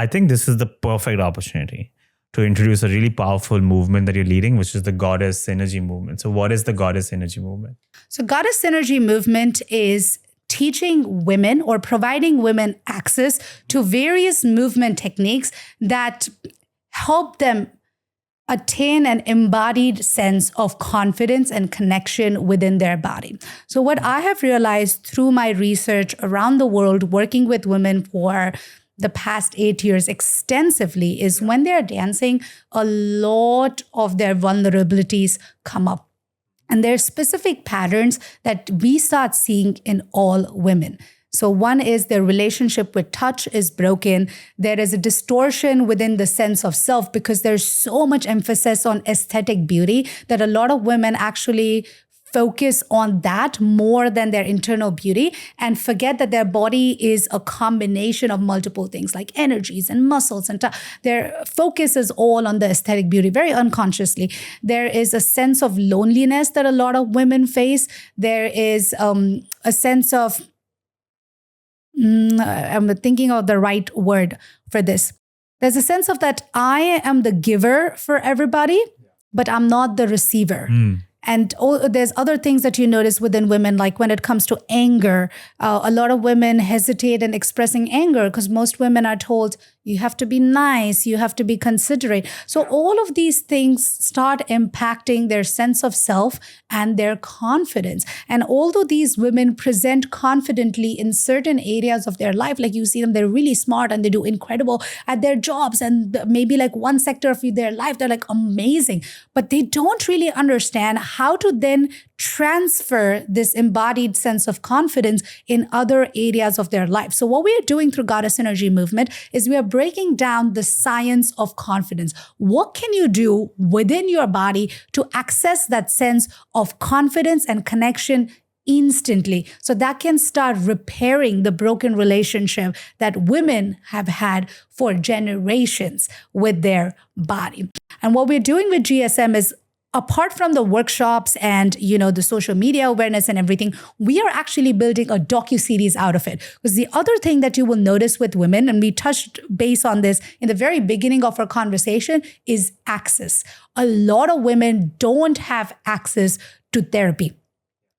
I think this is the perfect opportunity to introduce a really powerful movement that you're leading, which is the Goddess Synergy Movement. So what is the Goddess Synergy Movement? So Goddess Synergy Movement is teaching women or providing women access to various movement techniques that help them attain an embodied sense of confidence and connection within their body. So what I have realized through my research around the world, working with women for the past 8 years extensively, is when they're dancing, a lot of their vulnerabilities come up. And there are specific patterns that we start seeing in all women. So one is their relationship with touch is broken. There is a distortion within the sense of self because there's so much emphasis on aesthetic beauty that a lot of women actually focus on that more than their internal beauty and forget that their body is a combination of multiple things like energies and muscles and their focus is all on the aesthetic beauty very unconsciously. There is a sense of loneliness that a lot of women face. There is a sense of I'm thinking of the right word for this. There's a sense of that I am the giver for everybody, but I'm not the receiver. And there's other things that you notice within women, like when it comes to anger, a lot of women hesitate in expressing anger because most women are told, you have to be nice, you have to be considerate. So all of these things start impacting their sense of self and their confidence. And although these women present confidently in certain areas of their life, like you see them, they're really smart and they do incredible at their jobs and maybe like one sector of their life, they're like amazing, but they don't really understand how to then transfer this embodied sense of confidence in other areas of their life. So what we are doing through Goddess Energy Movement is we are breaking down the science of confidence. What can you do within your body to access that sense of confidence and connection instantly, so that can start repairing the broken relationship that women have had for generations with their body. And what we're doing with GSM is, apart from the workshops and, the social media awareness and everything, we are actually building a docuseries out of it. Because the other thing that you will notice with women, and we touched base on this in the very beginning of our conversation, is access. A lot of women don't have access to therapy.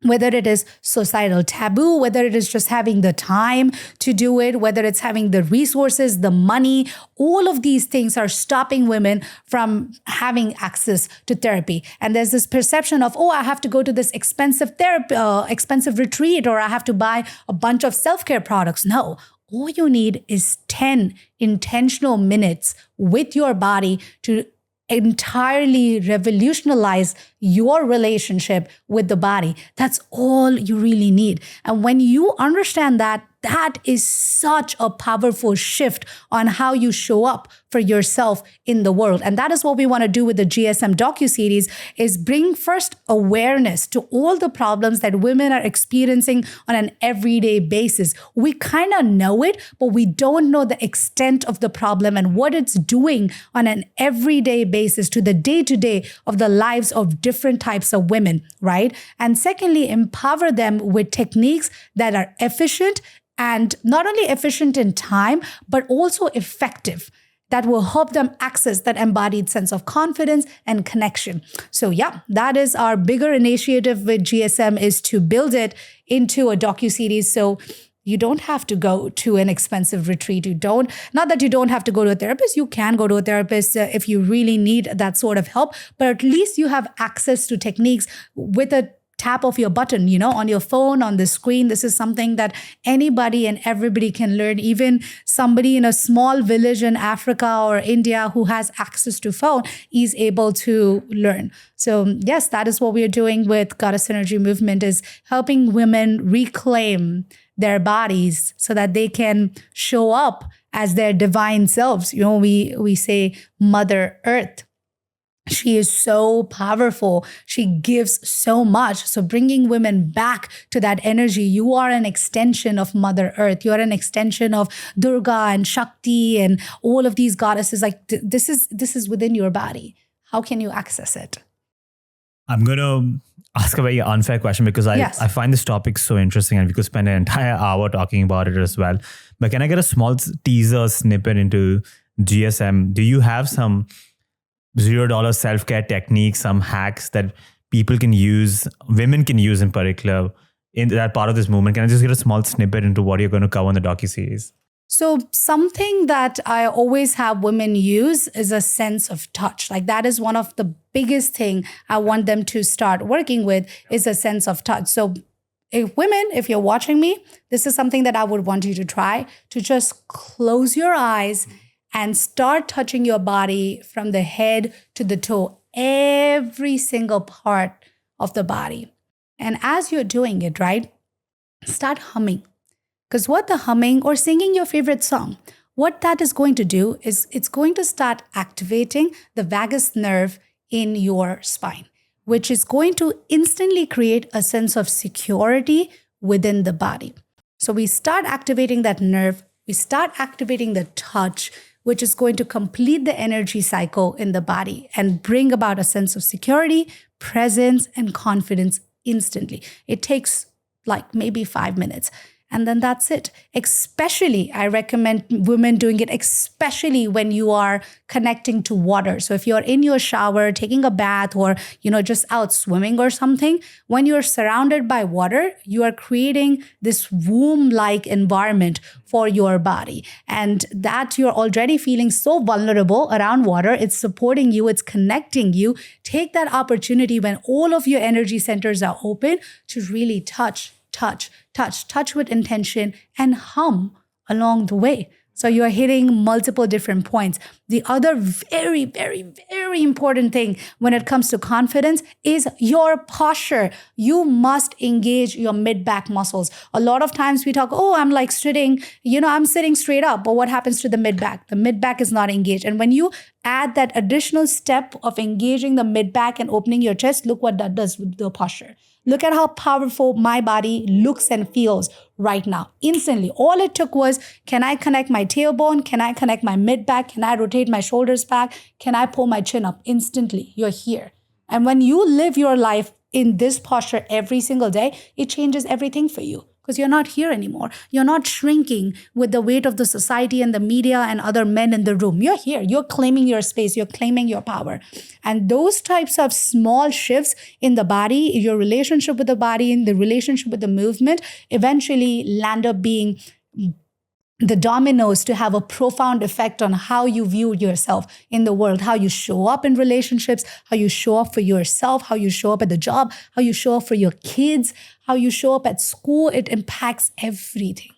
Whether it is societal taboo, whether it is just having the time to do it, whether it's having the resources, the money, all of these things are stopping women from having access to therapy. And there's this perception of, I have to go to this expensive therapy, expensive retreat, or I have to buy a bunch of self-care products. No, all you need is 10 intentional minutes with your body to entirely revolutionize your relationship with the body. That's all you really need. And when you understand that, that is such a powerful shift on how you show up for yourself in the world. And that is what we want to do with the GSM docuseries, is bring first awareness to all the problems that women are experiencing on an everyday basis. We kind of know it, but we don't know the extent of the problem and what it's doing on an everyday basis to the day-to-day of the lives of different types of women, right? And secondly, empower them with techniques that are efficient, and not only efficient in time, but also effective, that will help them access that embodied sense of confidence and connection. So that is our bigger initiative with GSM, is to build it into a docuseries. So you don't have to go to an expensive retreat. Not that you don't have to go to a therapist. You can go to a therapist if you really need that sort of help, but at least you have access to techniques with a tap of your button, on your phone, on the screen. This is something that anybody and everybody can learn. Even somebody in a small village in Africa or India who has access to phone is able to learn. So yes, that is what we are doing with Goddess Energy Movement, is helping women reclaim their bodies so that they can show up as their divine selves. We say Mother Earth. She is so powerful. She gives so much. So bringing women back to that energy. You are an extension of Mother Earth. You are an extension of Durga and Shakti and all of these goddesses. Like this is within your body. How can you access it? I'm going to ask a very unfair question because Yes. I find this topic so interesting and we could spend an entire hour talking about it as well. But can I get a small teaser snippet into GSM? Do you have some $0 self-care techniques, some hacks that people can use, women can use in particular, in that part of this movement? Can I just get a small snippet into what you're going to cover in the docuseries? So something that I always have women use is a sense of touch. Like that is one of the biggest thing I want them to start working with is a sense of touch. So if you're watching me, this is something that I would want you to try, to just close your eyes and start touching your body from the head to the toe, every single part of the body. And as you're doing it, right, start humming. Because what the humming or singing your favorite song, what that is going to do is it's going to start activating the vagus nerve in your spine, which is going to instantly create a sense of security within the body. So we start activating that nerve, we start activating the touch, which is going to complete the energy cycle in the body and bring about a sense of security, presence, and confidence instantly. It takes like maybe 5 minutes. And then that's it. Especially, I recommend women doing it, especially when you are connecting to water. So if you're in your shower, taking a bath, or, just out swimming or something, when you're surrounded by water, you are creating this womb-like environment for your body. And that you're already feeling so vulnerable around water. It's supporting you. It's connecting you. Take that opportunity when all of your energy centers are open to really touch with intention and hum along the way. So you're hitting multiple different points. The other very, very, very important thing when it comes to confidence is your posture. You must engage your mid-back muscles. A lot of times we talk, I'm like sitting, I'm sitting straight up. But what happens to the mid-back? The mid-back is not engaged. And when you add that additional step of engaging the mid-back and opening your chest, look what that does with the posture. Look at how powerful my body looks and feels right now. Instantly. All it took was, can I connect my tailbone? Can I connect my mid-back? Can I rotate my shoulders back? Can I pull my chin up? Instantly, you're here. And when you live your life in this posture every single day, it changes everything for you. Because you're not here anymore. You're not shrinking with the weight of the society and the media and other men in the room. You're here. You're claiming your space. You're claiming your power. And those types of small shifts in the body, your relationship with the body, in the relationship with the movement, eventually land up being the dominoes to have a profound effect on how you view yourself in the world, how you show up in relationships, how you show up for yourself, how you show up at the job, how you show up for your kids, how you show up at school. It impacts everything.